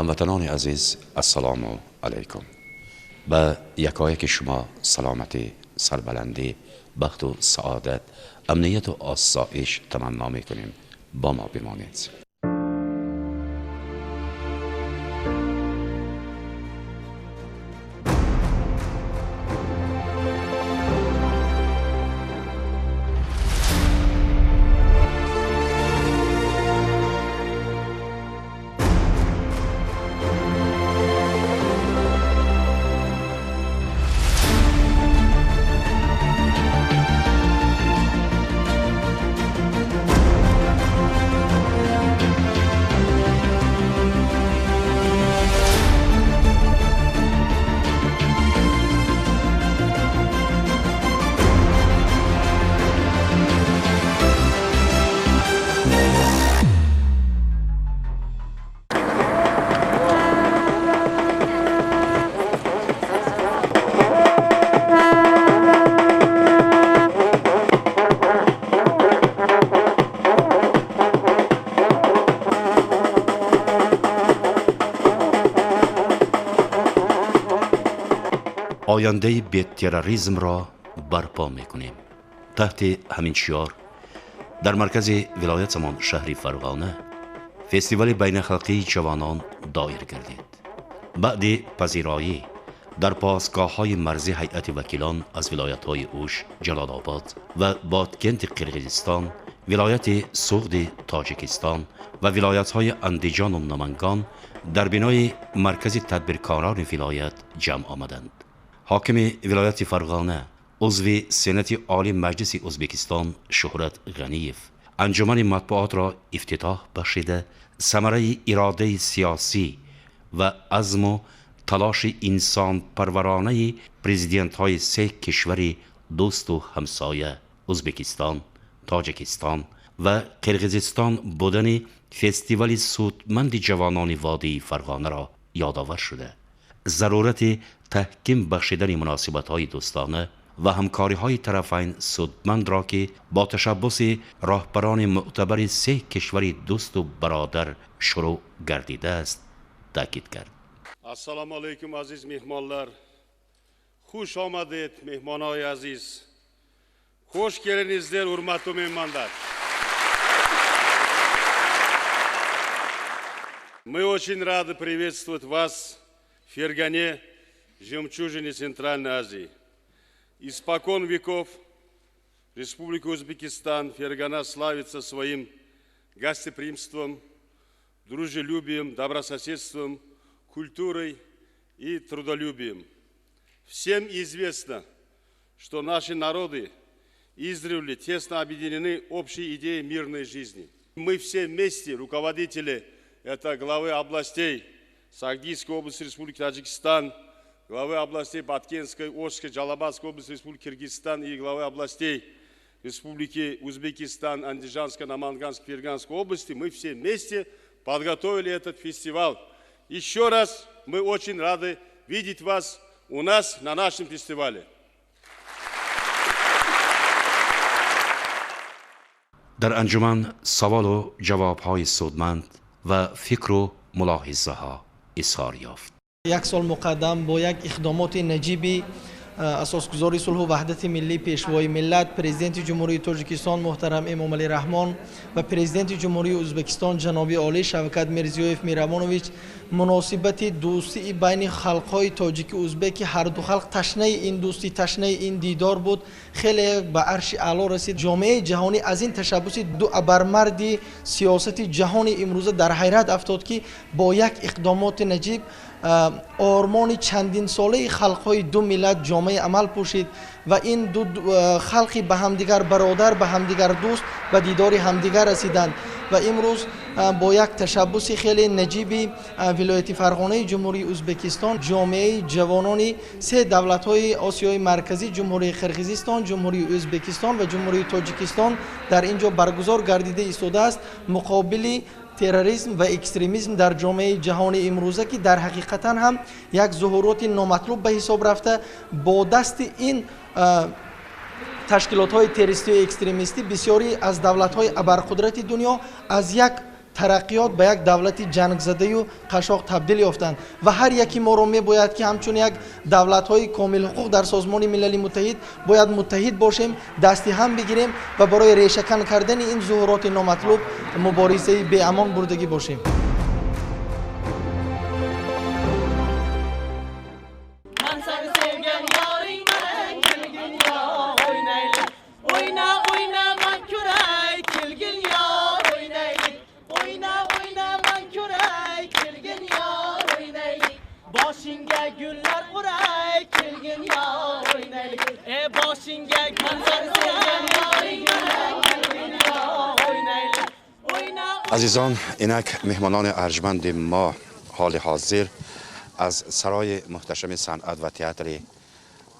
هموطنان عزیز السلام علیکم. به یکایک شما سلامتی، سربلندی، بخت و سعادت، امنیت و آسایش تمنا میکنیم. با ما بمانید. آینده بی تروریسم را برپا میکنیم. تحت همین شعار در مرکز ولایتمان شهر فرغانه فستیوال بین الخلقی جوانان دایر گردید. بعد پذیرایی در پاسگاه های مرزی هیئت وکیلان از ولایت های اوش، جلال آباد و بادکنت قرقیزستان، ولایت سوغد تاجیکستان و ولایت های اندیجان و نمنگان در بینای مرکز تدبیرکاران ولایت جمع آمدند. حاکم ولایت فرغانه، عضو سنت عالی مجلس ازبکستان شهرت غنیف، انجمن مطبوعات را افتتاح بخشیده ثمره اراده سیاسی و عزم و تلاش انسان پرورانه پرزیدنت های سه کشور دوست و همسایه ازبکستان، تاجیکستان و قرقیزستان بودن فستیوال سودمند جوانان وادی فرغانه را یادآور شده. ضرورت تحکیم بخشیدن مناسبت های دوستانه و همکاری های طرفین سودمند را که با تشبث راهبران معتبر سه کشور دوست و برادر شروع گردیده است تاکید کرد. السلام علیکم عزیز مهمانlar. خوش آمدید مهمانای عزیز. خوش geldinizler hurmatli mehmonlar. Мы очень рады приветствовать вас в Фергане, жемчужине Центральной Азии. Испокон веков Республика Узбекистан, Фергана славится своим гостеприимством, дружелюбием, добрососедством, культурой и трудолюбием. Всем известно, что наши народы издревле тесно объединены общей идеей мирной жизни. Мы все вместе, руководители, это главы областей Сагдийской области Республики Таджикистан, главы областей Баткенской, Ошской, Джалабадской области Республики Киргизстан и главы областей Республики Узбекистан, Андижанской, Наманганской, Ферганской области, мы все вместе подготовили этот фестиваль. Еще раз мы очень рады видеть вас у нас на нашем фестивале. در انجمن سوال و جواب‌های سودمند و فکر و ملاحظه‌ها اظهار یافت. یک سال مقدم با یک اقدامات نجیبی اساسگزاری صلح و وحدت ملی پیشوای ملت پرزیدنت جمهوری تاجیکستان محترم امام علی رحمان و پرزیدنت جمهوری ازبکستان جناب عالی شوکت میرزیویف میرامونویچ مناسبت دوستی بین خلق‌های تاجیک و ازبک هر دو خلق تشنه این دوستی، تشنه این دیدار بود. خیلی به عرش اعلا رسید. جامعه جهانی از این تشبث دو ابرمردی سیاست جهانی امروزه در حیرت افتاد که با یک اقدامات نجیب آرمان چندین ساله خلق‌های دو ملت جامعه عمل پوشید و این دو خلقی به همدیگر برادر، به همدیگر دوست و دیدار همدیگر رسیدند و امروز با یک تشبث خیلی نجیبی ولایت فرغانه جمهوری ازبکستان جامعه جوانان سه دولت‌های آسیای مرکزی جمهوری قرقیزستان، جمهوری ازبکستان و جمهوری تاجیکستان در اینجا برگزار گردیده ایستاده است مقابل تروریسم و اکستریمیسم در جامعه جهانی امروزه که در حقیقتا هم یک ظهورات نامطلوب به حساب رفته. با دست این تشکیلات های تروریستی و اکستریمیستی بسیاری از دولت های ابرقدرت دنیا از یک тараққиёт ба як давлати ҷангзадаю қашоқ табдил ёфтанд ва ҳар яки моро мебояд ки ҳамчун як давлатҳои комилҳуқуқ дар созмони милали муттаҳид бояд муттаҳид бошем, дасти ҳам бигирем ва барои решакан кардани ин зуҳуроти номатлуб муборизаи беамон бурдагӣ бошем. عزیزان، اینک مهمانان ارجمند ما حال حاضر از سرای محتشم صنعت و تئاتر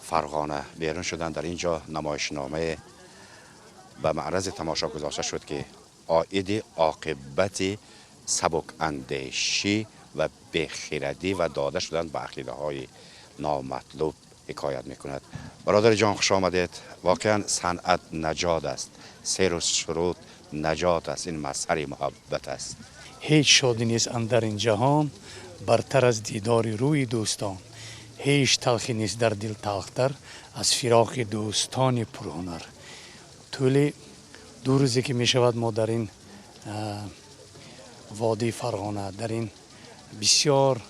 فرغانه بیرون شدن. در اینجا نمایشنامه به معرض تماشا گذاشته شد که عاید عاقبت سبک اندیشی و بیخردی و داده شدن به عقیده های نامطلوب حکایت میکند. برادر جان خوش آمدید. واقعا صنعت نجات است، سیر و سرود نجات است، این مظهر محبت است. هیچ شادی نیست اندر این جهان برتر از دیدار روی دوستان. هیچ تلخی نیست در دل تلختر از فراق دوستان پرهنر. طول دو روزی که می شود ما در این وادی فرغانه، در این بسیار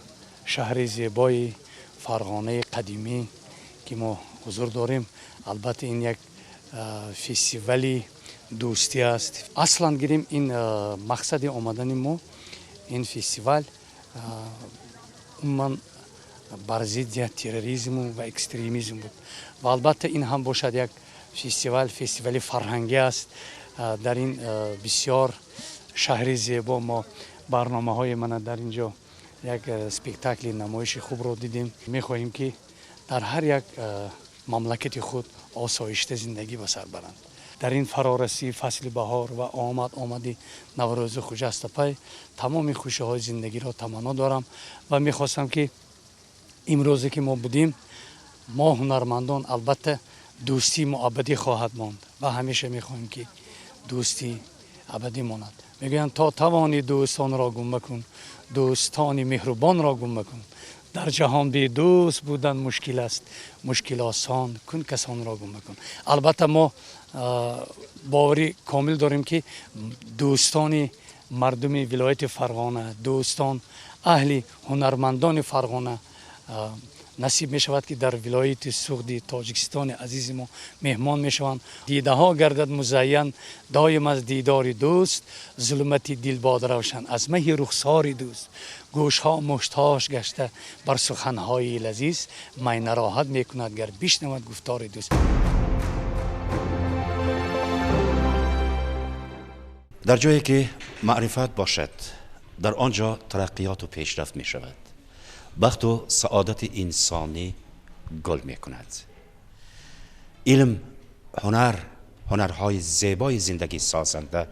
شهر زیبای فرغانه قدیمی که ما حضور داریم، البته این یک فستیوالی دوستی است. اصلا گیریم این مقصد آمدن ما این فستیوال من بر ضد تروریسم و اکستریمیسم بود و البته این هم باشد یک فستیوال فرهنگی است. در این بسیار شهر زیبا ما برنامه های من در اینجا یک اسپکتاکل نمایش خوب رو دیدیم. میخواهیم که در هر یک مملکت خود آسایشته زندگی بسر برند. در این فرارسی فصل بهار و آمدی نوروز خجسته پی تمام خوشی های زندگی را تمنا دارم و میخواستم که امروزی که ما بودیم ما هنرمندان البته دوستی ما ابدی خواهد ماند و همیشه میخواهیم که دوستی ابدی ماند. میگویند تا توانی دوستان را گم مکن، دوستان مهربان را گم مکن. در جهان بی دوست بودن مشکل است، مشکل آسان کن کسان را گم مکن. البته ما باوری کامل داریم که دوستان مردم ولایت فرغانه، دوستان اهل هنرمندان فرغانه نصیب می شود که در ولایت سوخدی تاجیکستان عزیز ما مهمان می شوند. دیده ها گردد مزین دایم از دیدار دوست، ظلمتی دل باد روشن از مه رخسار دوست. گوش ها مشتاق گشته بر سخن های لذیذ، می نراحت می کند گر بشنود گفتار دوست. در جایی که معرفت باشد در آنجا ترقیات و پیشرفت می شود. بخت و سعادت انسانی گل می کند. علم، هنرهای زیبای زندگی سازنده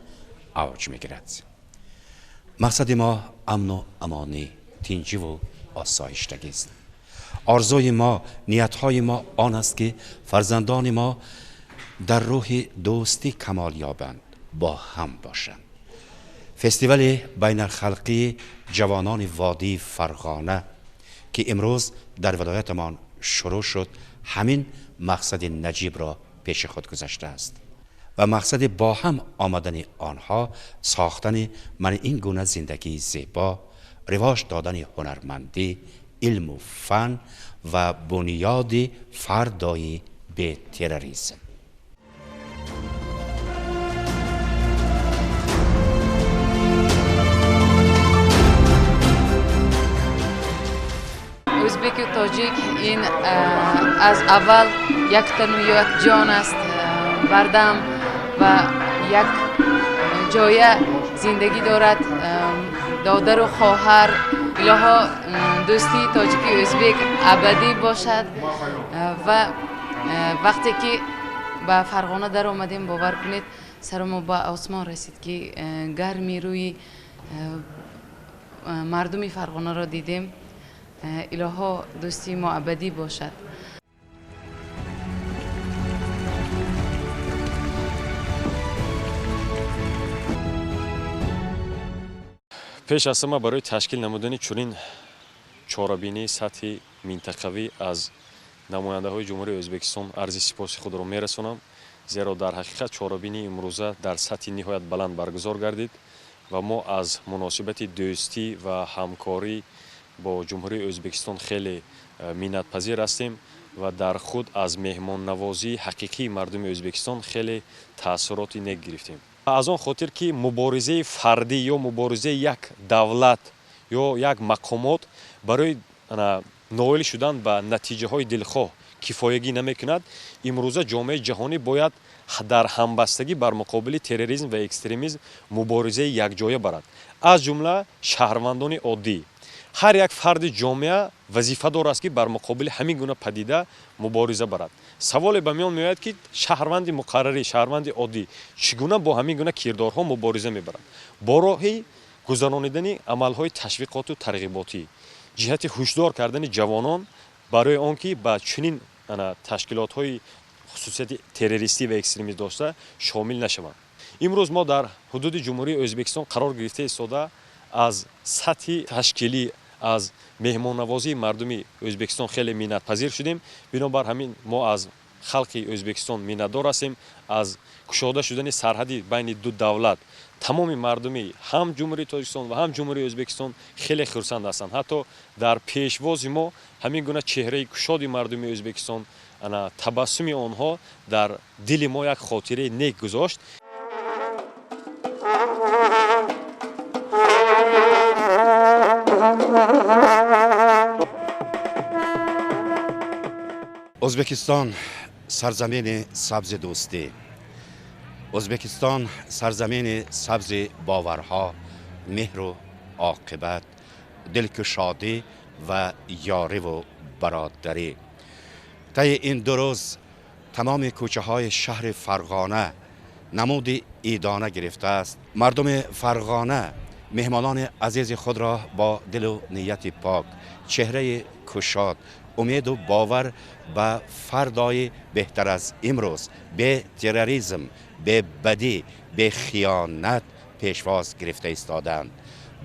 اوج می گیرد. مقصد ما امن و امانی، تنجی و آسایشتگی است. آرزوی ما، نیتهای ما آن است که فرزندان ما در روح دوستی کمال یابند، با هم باشند. فستیوال بین الخلقی جوانان وادی فرغانه که امروز در ولایتمان شروع شد همین مقصد نجیب را پیش خود گذاشته است و مقصد با هم آمدن آنها ساختن من این گونه زندگی زیبا، رواج دادن هنرمندی، علم و فن و بنیاد فردایی به تروریسم. ازبک و تاجیک این از اول یک تن و یک جان است. بردم و یک جای زندگی دارد. دادر و خواهر الها دوستی تاجیکی و ازبک ابدی باشد و وقتی که به فرغانه در آمدیم باور کنید سرمو به آسمان رسید که گرمی روی مردم فرغانه را دیدیم. الها دوستی ما ابدی باشد. пеш аз ҳама барои ташкил намудани чунин чорабинии сатҳи минтақавӣ аз намояндаҳои ҷумҳурии Ӯзбекистон арзи сипоси худро мерасонам, зеро дар ҳақиқат чорабинии имрӯза дар сатҳи ниҳоят баланд баргузор гардид ва мо аз муносибати дӯстӣ ва ҳамкорӣ бо ҷумҳурии Ӯзбекистон хеле миннатпазир ҳастем ва дар худ аз меҳмоннавозии ҳақиқии мардуми Ӯзбекистон хеле таъссуроти нек гирифтем. Аз он хотир ки муборизаи фардӣ ё муборизаи як давлат ё як мақомот барои ноил шудан ба натиҷаҳои дилхоҳ кифоягӣ намекунад, имрӯза ҷомеаи ҷаҳонӣ бояд дар ҳамбастагӣ бар муқобили терроризм ва экстремизм муборизаи якҷоя барад. Аз ҷумла шаҳрвандони оддӣ. ҳар як фарди ҷомеа вазифадор аст ки бар муқобили ҳамин гуна падида мубориза барад. Саволе ба миён меояд ки шаҳрванди муқаррарӣ, шаҳрванди оддӣ чӣ гуна бо ҳамин гуна кирдорҳо мубориза мебарад? Бо роҳи гузаронидани амалҳои ташвиқоту тарғиботӣ, ҷиҳати ҳушдор кардани ҷавонон барои он ки ба чунин ташкилотҳои хусусияти террористӣ ва экстремист дошта шомил нашаванд. Имрӯз мо дар ҳудуди ҷумҳурии Ӯзбекистон қарор гирифта истода аз сатҳи ташкилӣ аз меҳмоннавозии мардуми Ӯзбекистон хеле миннатпазир шудем. Бинобар ҳамин мо аз халқи Ӯзбекистон миннатдор ҳастем. Аз кушода шудани сарҳади байни ду давлат тамоми мардуми ҳам ҷумҳурии Тоҷикистон ва ҳам ҷумҳурии Ӯзбекистон хеле хурсанд ҳастанд. Ҳатто дар пешвози мо ҳамин гуна чеҳраи кушоди мардуми Ӯзбекистон, табассуми онҳо дар дили мо як хотираи нек гузошт. o'zbekiston sarzamin sabzi do'sti, o'zbekiston sarzamin sabzi باورها، مهر و عاقبت، دلگشادی و یاری و برادری. طی این 2 روز تمام کوچه های شهر فرغانه نمود عیدانه گرفته است. مردم فرغانه مهمانان عزیز خود را با دل و نیت پاک، چهره گشاد، امید و باور به فردای بهتر از امروز، به تروریسم، به بدی، به خیانت پیشواز گرفته ایستادند.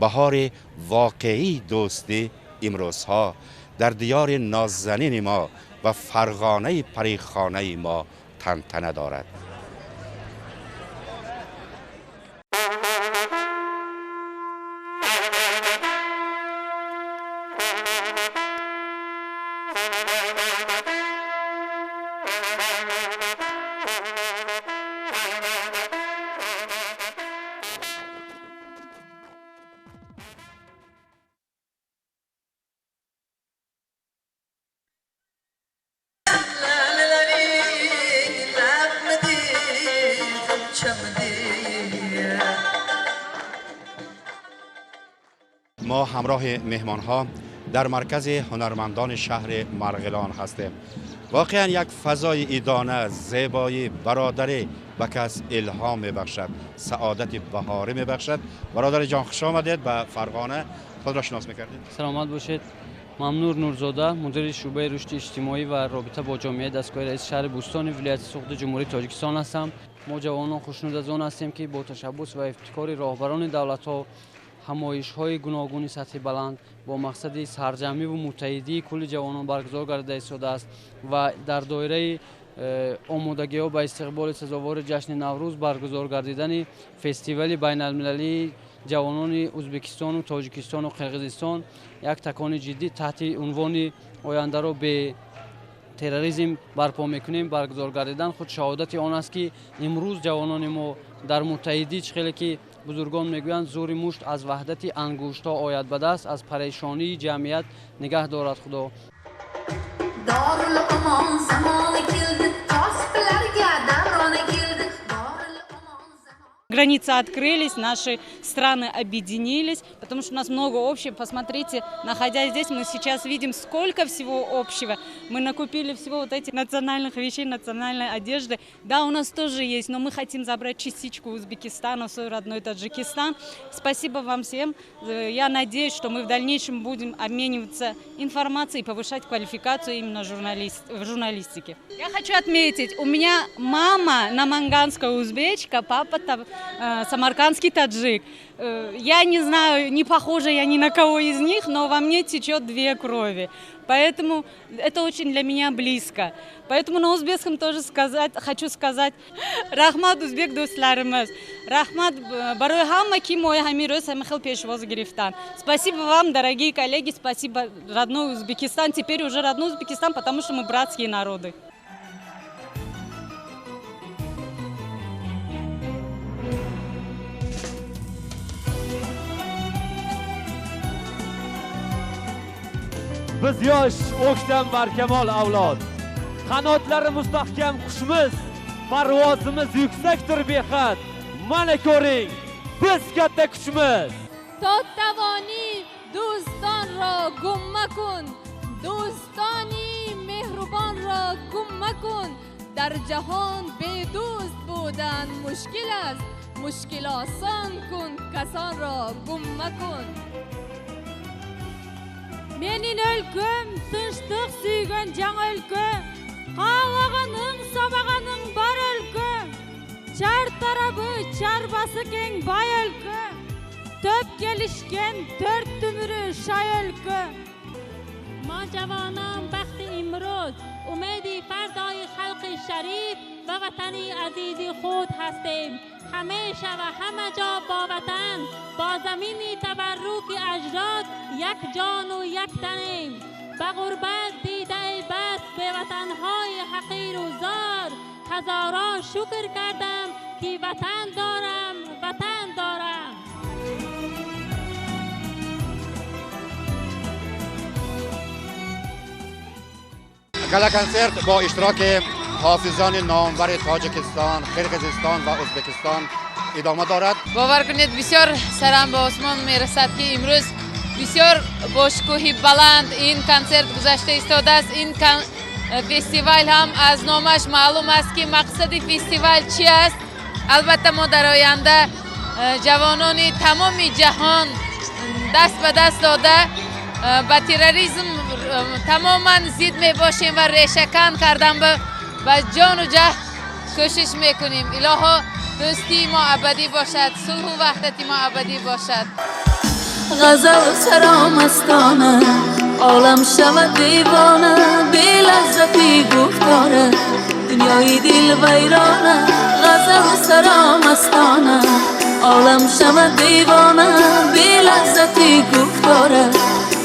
بهار واقعی دوستی امروزها در دیار نازنین ما و فرغانه پریخانه ما تنتنه دارد. ما همراه مهمان ها در مرکز هنرمندان شهر مرغلان هستیم. واقعا یک فضای عیدانه، زیبایی، برادری به کس الهام میبخشد، سعادت بهاری میبخشد. برادر جان خوش آمدید به فرغانه. خود را شناس میکردید؟ سلامت باشید. ممنون نورزاده، مدیر شعبه رشد اجتماعی و رابطه با جامعه دستگاه رئیس شهر بوستان ولایت سوخت جمهوری تاجیکستان هستم. ما جوانان خوشنود از آن هستیم که با تشبث و ابتکار راهبران دولت‌ها همایش‌های گوناگون سطح بلند با مقصد سرجمی و متحدی کل جوانان برگزار گردیده ایستاده است و در دایره آمادگی‌ها به استقبال سزاوار جشن نوروز برگزار گردیدن فستیوال بین‌المللی جوانان ازبکستان و تاجیکستان و قرقیزستان یک تکان جدی تحت عنوان آینده را به تروریسم برپا میکنیم برگزار گردیدن. خود شهادت آن است که امروز جوانان ما در متحدی چخیلی که بزرگان میگویند زور مشت از وحدت انگشت‌ها آید به دست، از پریشانی جمعیت نگه دارد خدا. Границы открылись, наши страны объединились, потому что у нас много общего. Посмотрите, находясь здесь, мы сейчас видим, сколько всего общего. Мы накупили всего вот этих национальных вещей, национальной одежды. Да, у нас тоже есть, но мы хотим забрать частичку Узбекистана в свой родной Таджикистан. Спасибо вам всем. Я надеюсь, что мы в дальнейшем будем обмениваться информацией и повышать квалификацию именно в журналистике. Я хочу отметить, у меня мама наманганская узбечка, папа самаркандский таджик. Я не знаю, не похожа я ни на кого из них, но во мне течет две крови. Поэтому это очень для меня близко. Поэтому на узбекском тоже хочу сказать рахмат узбек достларымыз. Рахмат барои ҳама ки мои ҳамин рӯз ҳама хел пешвоз гирифтан. Спасибо вам, дорогие коллеги, спасибо родной Узбекистан. Теперь уже родной Узбекистан, потому что мы братские народы. Biz yosh, o'ktam barkamol avlod. Qanotlari mustahkam qushimiz, parvozimiz yuksakdir behad. Mana ko'ring, biz katta kuchimiz. تا توانی دوستان را گم مکن، دوستانی مهربان را گم مکن. در جهان به دوست بودن مشکل است، مشکل آسان کن، کسان را گم مکن. Menin өлkөm, тынчтык сүйгөн жаңы өлкө, калаганың, сабаганың бар өлкө, чар тарабы, чарбасы кең бай өлкө, төп келишкен, төрт түмүрү шай өлкө. ما جوانان وقت امروز امیدی فردای خلق شریف و وطنی عزیزی خود هستیم. همیشه و همه جا با وطن، با زمینی تبرک اجداد یک جان و یک تنیم. به غربت دیده بس به وطنهای حقیر و زار، هزاران شکر کردم که وطن دارم، وطن دارم. گالا کنسرت با اشتراک حافظان نامور تاجیکستان، قرقیزستان و ازبکستان ادامه دارد. باور کنید بسیار سرم به آسمان میرسد که امروز بسیار با شکوه بلند این کنسرت گذشته ایستاده است. این فستیوال هم از نامش معلوم است که مقصد فستیوال چی است. البته ما در آینده جوانان تمام جهان دست به دست داده با تروریسم تماما ضد می باشیم و ریشه‌کن کردن به جان و جهد کوشش میکنیم. الها دوستی ما ابدی باشد، صلح و وحدتی ما ابدی باشد. غزل سرا مستانه، عالم شود دیوانه، بی لحظتی گفتاره، دنیای دل ویرانه. غزل سرا مستانه، عالم شود دیوانه، بی لحظتی گفتاره،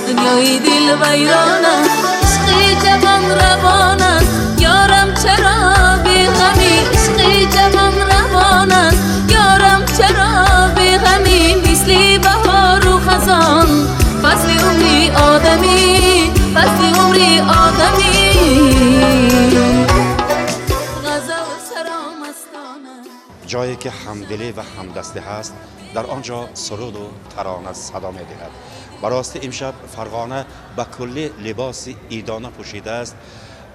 دنیای دل ویرانه. عشقی جوان روان است، یارم چرا بی غمی. عشقی جوان روان است، یارم چرا بی غمی. مثلی بهار و خزان، فصل عمری آدمی، فصل عمری آدمی. غزل سرا مستانه. جایی که همدلی و همدستی هست در آنجا سرود و ترانه صدا می‌دهد. براستی امشب فرغانه به کلی لباس عیدانه پوشیده است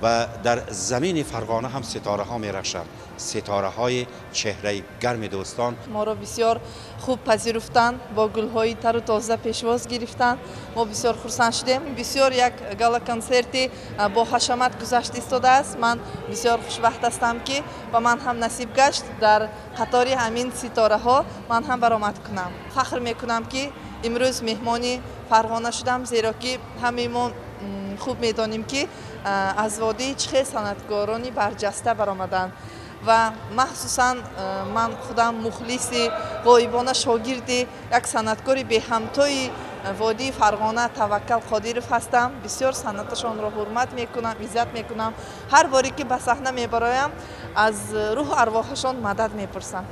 و در زمین فرغانه هم ستاره ها می رخشند، ستاره های چهره گرم دوستان. ما را بسیار خوب پذیرفتند، با گل های تر و تازه پیشواز گرفتند. ما بسیار خرسند شدیم. بسیار یک گالا کنسرتی با حشمت گذشت ایستاده است. من بسیار خوشبخت هستم که و من هم نصیب گشت در قطار همین ستاره ها من هم برآمد کنم. فخر میکنم که امروز مهمانی فرغانه شدم، زیرا که همه ما خوب میدانیم که از وادی چخه صنعتگارانی برجسته برآمدند و مخصوصا من خودم مخلص غایبانه شاگرد یک صنعتگاری به همتای وادی فرغانه توکل قادرов هستم. بسیار صنعتشان را حرمت میکنم، عزت میکنم. هر باری که به صحنه میبرایم از روح و ارواحشان مدد میپرسم.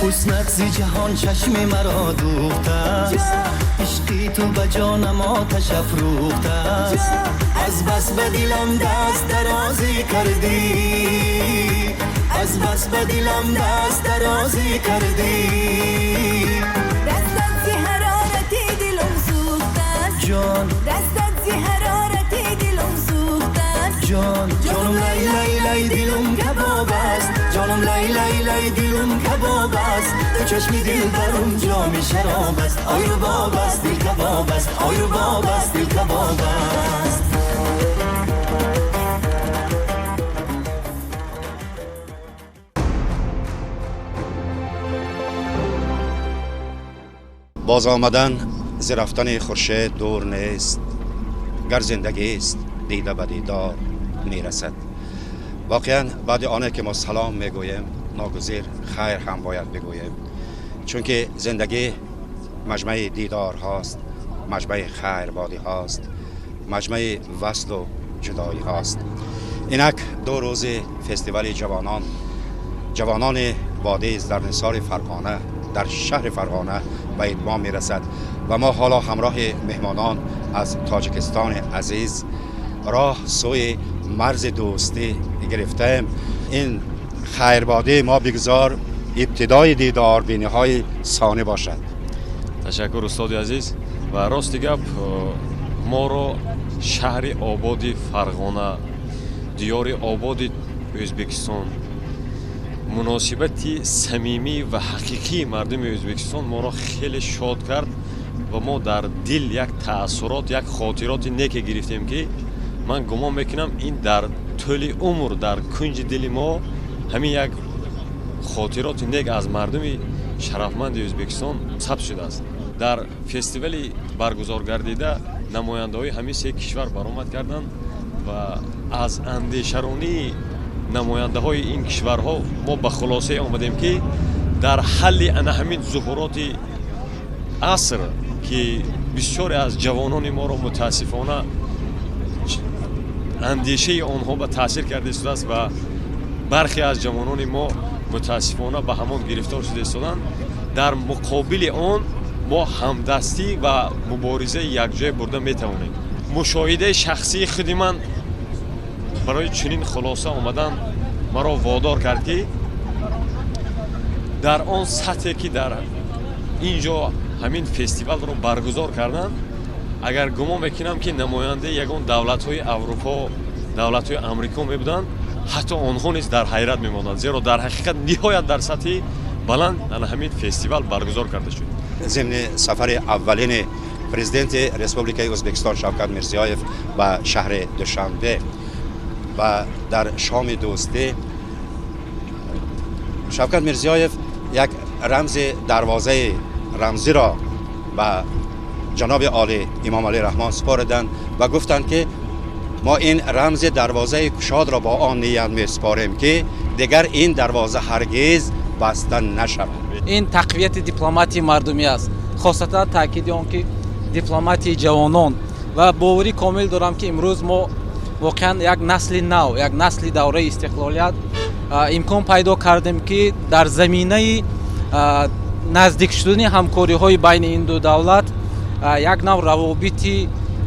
حسنت زی جهان چشم مرا دوخته است، عشقی تو به جانم آتش افروخته است. از بس به دلم دست درازی کردی، از بس به دلم دست درازی کردی. دستت زی حرارتی دلم سوخته است جان، دستت زی حرارتی دلم سوخته است جان. جانم لای لای لای دلم کباب است، جانم لای لای لای دلم کباب است. تو چشمی دل برم جام شراب است، آی رو باب است دل کباب است، آی رو باب است دل کباب است. باز آمدن ز رفتن خورشید دور نیست، گر زندگی است دیده به دیدار میرسد. واقعا بعد آنه که ما سلام میگوییم ناگزیر خیر هم باید بگوییم، چون که زندگی مجمع دیدار هاست، مجمع خیر بادی هاست، مجمع وصل و جدایی هاست. اینک 2 روز فستیوال جوانان بادیز در نثار فرغانه در شهر فرغانه به اتمام میرسد و ما حالا همراه مهمانان از تاجیکستان عزیز راه سوی مرز دوستی گرفتیم. این خیربادی ما بگذار ابتدای دیدار بینی های ثانی باشد. تشکر استاد عزیز. و راستی گپ ما رو شهر آبادی فرغانه، دیار آبادی ازبکستان، مناسبتی صمیمی و حقیقی مردم ازبکستان ما را خیلی شاد کرد و ما در دل یک تأثیرات، یک خاطرات نیک گرفتیم که من گمان میکنم این در طول عمر در کنج دل ما همین یک خاطرات نیک از مردم شرفمند ازبکستان ثبت شده است. در فستیوالی برگزار گردیده نماینده‌های همین 3 کشور برآمد کردند و از اندیشرانی نماینده های این کشورها ما به خلاصه آمدیم که در حل همین ظهورات عصر که بسیاری از جوانان ما را متاسفانه اندیشه آنها به تاثیر کرده شده است و برخی از جوانان ما متاسفانه به همان گرفتار شده استادند. در مقابل آن ما همدستی و مبارزه یک جای برده میتوانیم. مشاهده شخصی خود من برای چنین خلاصه آمدن مرا وادار کرد که در آن سطحی که در اینجا همین فستیوال رو برگزار کردن، اگر گمان میکنم که نماینده یگان دولت‌های اروپا، دولت‌های آمریکا میبودند، حتی آنها نیز در حیرت میماندند، زیرا در حقیقت نهایت در سطح بلند همین فستیوال برگزار کرده شد. ضمن سفر اولین پرزیدنت ریسپوبلیکای ازبکستان شوکت میرزیایف به شهر دوشنبه و در شام دوستی، شوکت میرزیایف یک رمز دروازه رمزی را به جناب عالی امام علی رحمان سپاردند و گفتند که ما این رمز دروازه کشاد را با آن نیت میسپاریم که دیگر این دروازه هرگز بسته نشود. این تقویت دیپلماتی مردمی است، خاصتا تاکید آن که دیپلماتی جوانان و باوری کامل دارم که امروز ما واقعا یک نسل نو، یک نسل دوره استقلالیت امکان پیدا کردیم که در زمینه نزدیک شدن همکاری های بین این دو دولت یک نوع روابط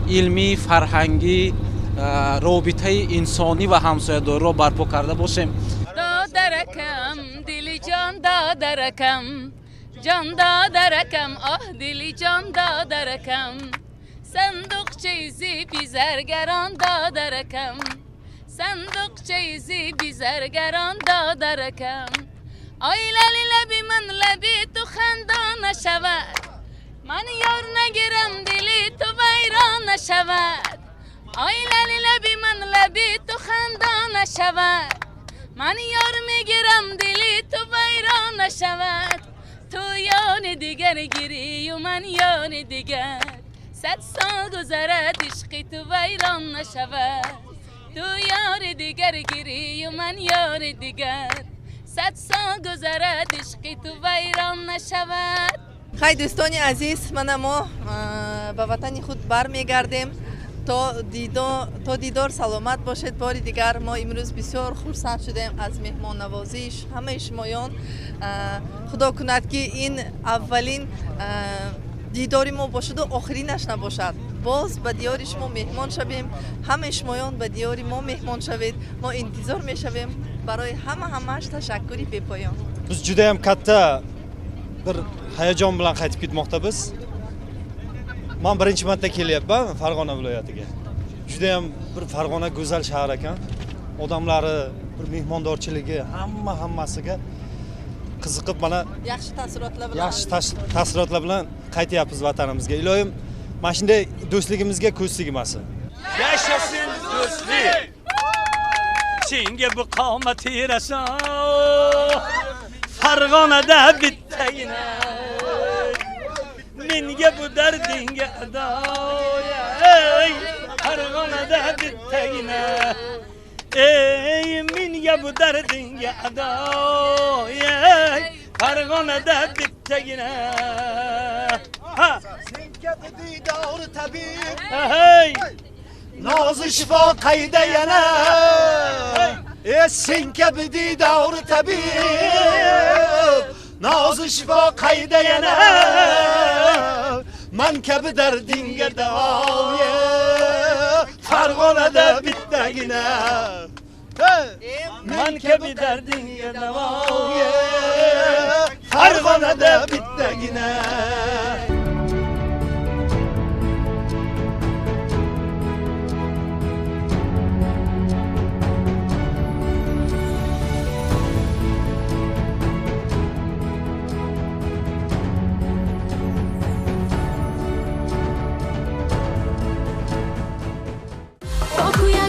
علمی، فرهنگی، رابطه انسانی و همسایه‌داری را برپا کرده باشیم. دادرکم دلی جان دادرکم، جان دادرکم، آه دلی جان دادرکم، صندوق چیزی بیزرگران دادرکم، صندوق چیزی بیزرگران دادرکم. آی لالی لبی من لبی تو خندان نشود، من یار نگیرم دلی تو ویران نشود. آی لالی لبی من لبی تو خندان نشود، من یار میگیرم دلی تو ویران نشود. تو یان دیگر گیری و من یان دیگر، 100 سال گذرد عشقی تو ویران نشود. تو یار دیگر گیری و من یار دیگر، 100 سال گذرد عشقی تو ویران نشود. خیلی دوستانی عزیز، من ما به وطن خود برمیگردیم. تا دیدار سلامت باشید. باری دیگر ما امروز بسیار خرسند شدیم از مهمان نوازیش همه شمایان. خدا کند که این اولین دیداری ما باشد و آخرینش نباشد. باز به دیار شما مهمان شویم، همه شمایان به دیار ما مهمان شوید. ما انتظار میشویم. برای همهش tashakkur bepoyon. Biz juda ham katta bir hayajon bilan qaytib ketmoqda biz. Men birinchi marta kelyapman Farg'ona viloyatiga. Juda ham bir Farg'ona go'zal shahar ekan. Odamlari, bir mehmondorchiligi, hammasiga qiziqib mana yaxshi taassurotlar bilan qaytyapmiz vatanimizga. Iloyim mana shunday do'stligimizga ko'z tegmasin. Yashasın do'stlik. Senga bu qomati rasa Farg'onada bittagina menga bu dardingga adoya ey Farg'onada bittagina ey menga bu dardingga adoya ey Farg'onada bittagina ha sen kabi didor tabib hey nozi shifo qayda yana sen kabi didor tabib nozi shifo qayda yana man kabi dardingga davoya Farg'onada bittagina man kabi dardingga davoya Farg'onada bittagina Okuya